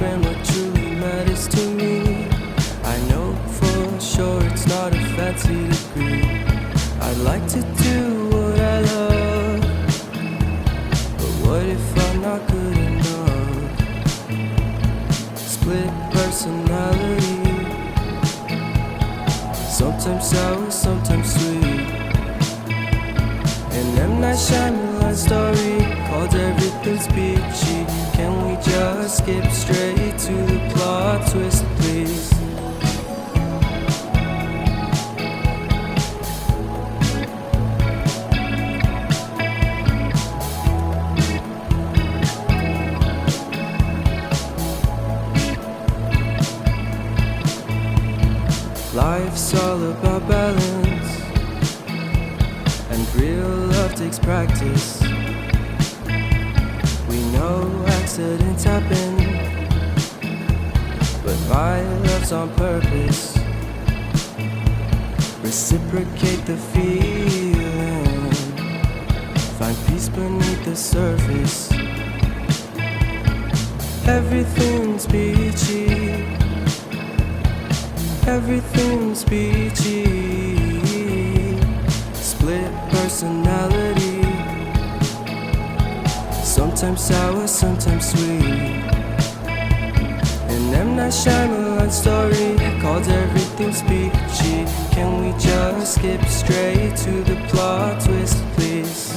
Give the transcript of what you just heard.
friend what truly matters to me. I know for sure it's not a fancy degree. I'd like to do what I love, but what if I'm not good enough? Split personality, sometimes sour, sometimes sweet. An M. Night Shyamalan story called Everything's Peachy. Can we just skip straight to the plot twist, please? Life's all about balance, and real love takes practice. We know accidents happen, but my love's on purpose. Reciprocate the feeling, find peace beneath the surface. Everything's peachy, everything's peachy. Split personality, sometimes sour, sometimes sweet. An M. Night Shyamalan story called Everything's Peachy. Can we just skip straight to the plot twist, please?